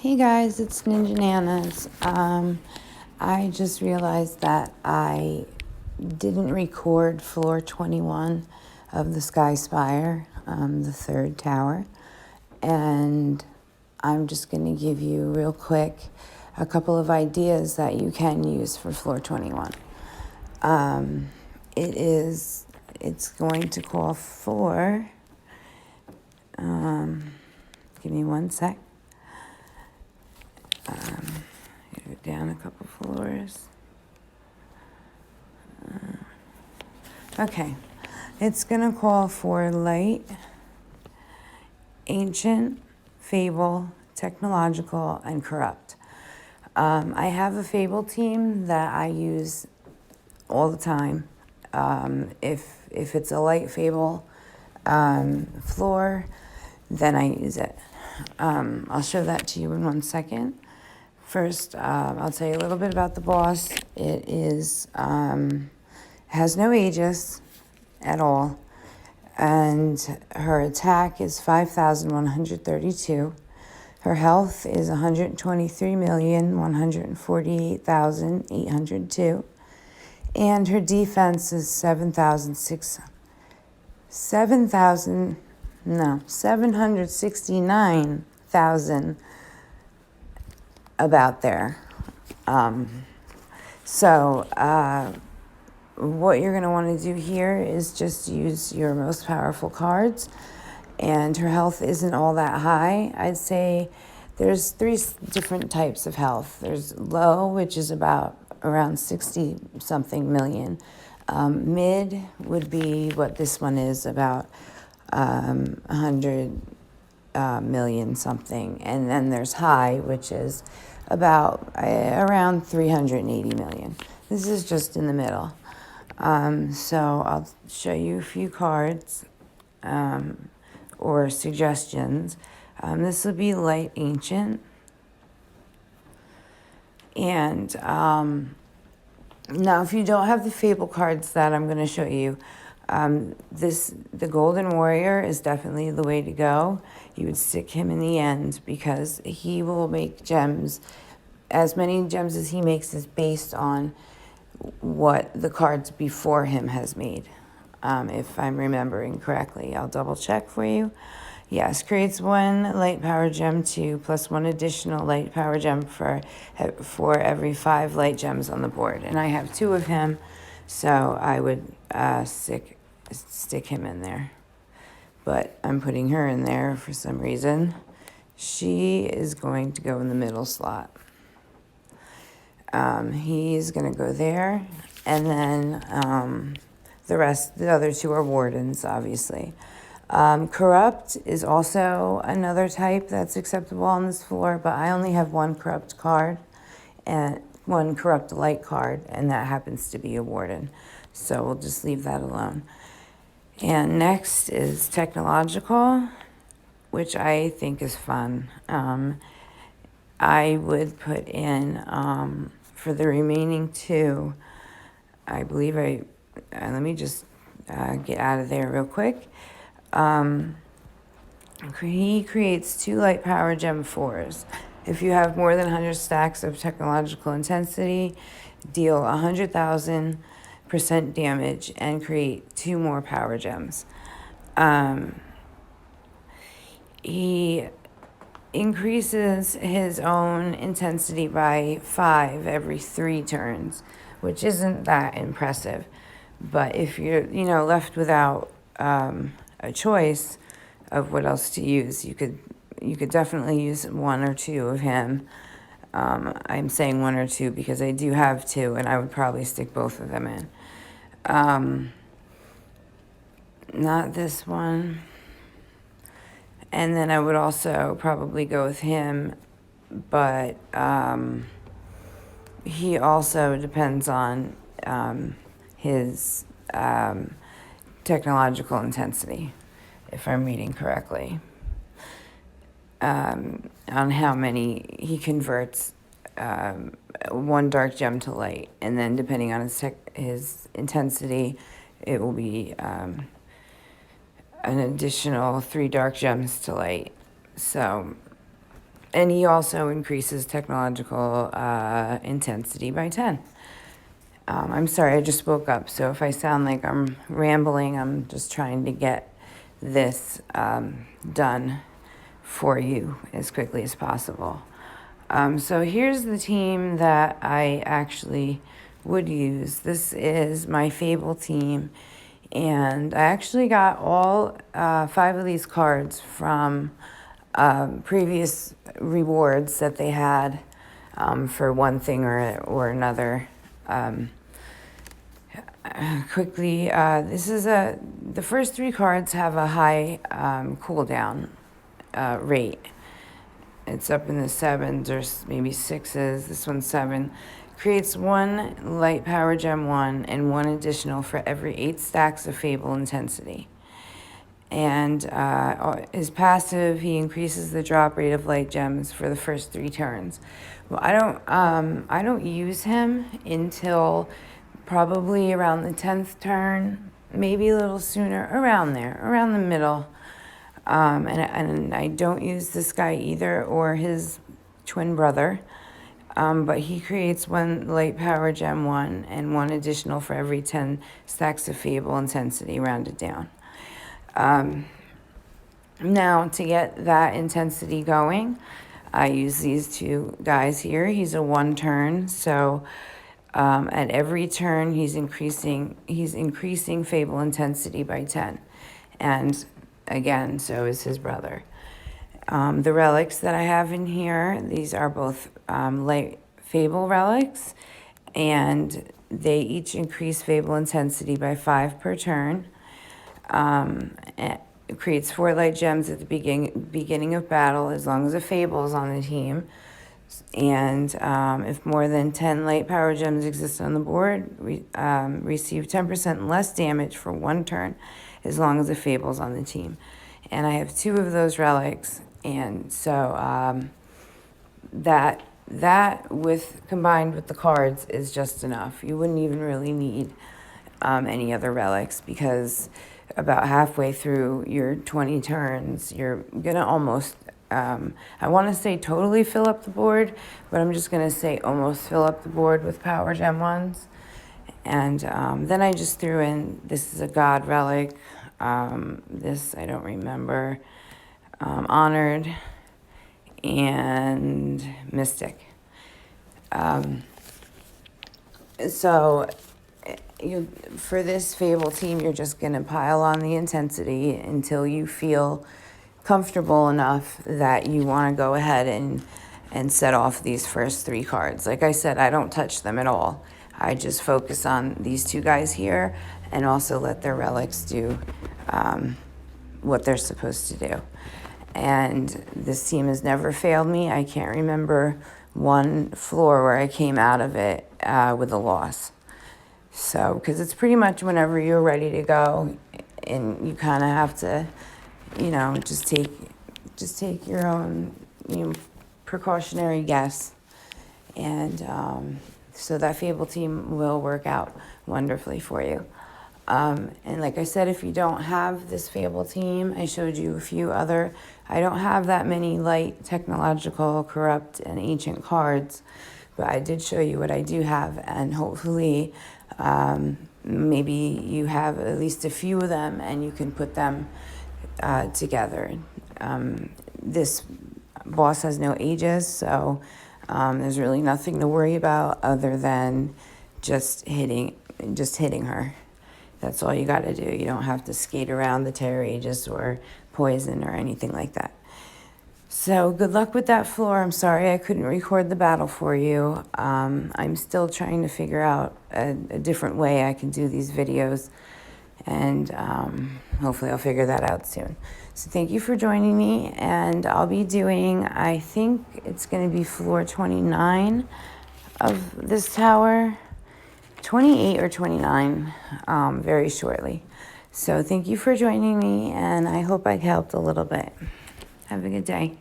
Hey guys, it's Ninja Nanas. I just realized that I didn't record floor 21 of the Spire, the third tower. And I'm just going to give you real quick a couple of ideas that you can use for floor 21. It's going to call for, give me one sec. Go down a couple floors. Okay, it's gonna call for light, ancient, fable, technological, and corrupt. I have a fable team that I use all the time. If it's a light fable floor, then I use it. I'll show that to you in 1 second. First, I'll tell you a little bit about the boss. It is has no AEGIS at all, and her attack is 5,132. Her health is 123,148,802, and her defense is 769,000, about there. What you're going to want to do here is just use your most powerful cards, and her health isn't all that high. I'd say there's 3 different types of health. There's low, which is about around 60 something million. Mid would be what this one is, about 100 million something, and then there's high, which is about around 380 million. This is just in the middle. So I'll show you a few cards or suggestions. This will be light ancient, and now if you don't have the fable cards that I'm going to show you, the Golden Warrior is definitely the way to go. You would stick him in the end because he will make gems. As many gems as he makes is based on what the cards before him has made. If I'm remembering correctly, I'll double check for you. Yes, creates 1 light power gem 2 plus 1 additional light power gem for every 5 light gems on the board. And I have 2 of him, so I would stick him in there. But I'm putting her in there for some reason. She is going to go in the middle slot. He's going to go there, and then the other 2 are wardens, obviously. Corrupt is also another type that's acceptable on this floor, but I only have 1 corrupt card and 1 corrupt light card, and that happens to be a warden. So we'll just leave that alone. And next is technological, which I think is fun. I would put in, for the remaining 2, I believe let me just get out of there real quick. He creates 2 light power gem 4s. If you have more than 100 stacks of technological intensity, deal 100,000% damage and create 2 more power gems. He increases his own intensity by 5 every 3 turns, which isn't that impressive. But if you're, left without a choice of what else to use, you could definitely use 1 or 2 of him. I'm saying 1 or 2 because I do have 2, and I would probably stick both of them in. Not this one. And then I would also probably go with him, but he also depends on his technological intensity, if I'm reading correctly, on how many he converts 1 dark gem to light, and then depending on his intensity, it will be an additional 3 dark gems to light. So And he also increases technological intensity by 10. I'm sorry, I just woke up, so if I sound like I'm rambling, I'm just trying to get this done for you as quickly as possible. So here's the team that I actually would use. This is my Fable team, and I actually got all 5 of these cards from previous rewards that they had for one thing or another. Quickly, this is the first 3 cards have a high cooldown rate. It's up in the 7s or maybe 6s. This one's 7. Creates 1 light power gem 1 and 1 additional for every 8 stacks of fable intensity. And his passive, he increases the drop rate of light gems for the first 3 turns. Well, I don't use him until probably around the 10th turn, maybe a little sooner, around there, around the middle. And I don't use this guy either, or his twin brother. But he creates 1 light power gem 1 and 1 additional for every 10 stacks of fable intensity rounded down. Now, to get that intensity going, I use these 2 guys here. He's a 1 turn, so at every turn he's increasing fable intensity by 10. And again, so is his brother. The relics that I have in here, these are both light fable relics, and they each increase fable intensity by 5 per turn. It creates 4 light gems at the beginning of battle as long as a fable is on the team. And if more than 10 light power gems exist on the board, receive 10% less damage for 1 turn as long as a fable is on the team. And I have 2 of those relics, and so that combined with the cards is just enough. You wouldn't even really need any other relics, because about halfway through your 20 turns, you're gonna almost, I want to say totally fill up the board, but I'm just gonna say almost fill up the board with power gem 1s. And then I just threw in, this is a god relic, this I don't remember, honored and mystic. So for this fable team, you're just going to pile on the intensity until you feel comfortable enough that you want to go ahead and set off these first 3 cards. Like I said, I don't touch them at all. I just focus on these 2 guys here and also let their relics do what they're supposed to do. And this team has never failed me. I can't remember one floor where I came out of it with a loss. So, because it's pretty much whenever you're ready to go, and you kind of have to, just take your own, precautionary guess. And so that Fable team will work out wonderfully for you. And like I said, if you don't have this Fable team, I showed you a few other, I don't have that many light, technological, corrupt, and ancient cards, but I did show you what I do have, and hopefully maybe you have at least a few of them and you can put them together. This boss has no AEGIS, so there's really nothing to worry about other than just hitting her. That's all you got to do. You don't have to skate around the Terror Aegis or poison or anything like that. So good luck with that floor. I'm sorry I couldn't record the battle for you. I'm still trying to figure out a different way I can do these videos, and hopefully I'll figure that out soon. So thank you for joining me, and I'll be doing, I think it's going to be floor 29 of this tower, 28 or 29 very shortly. So thank you for joining me, and I hope I helped a little bit. Have a good day.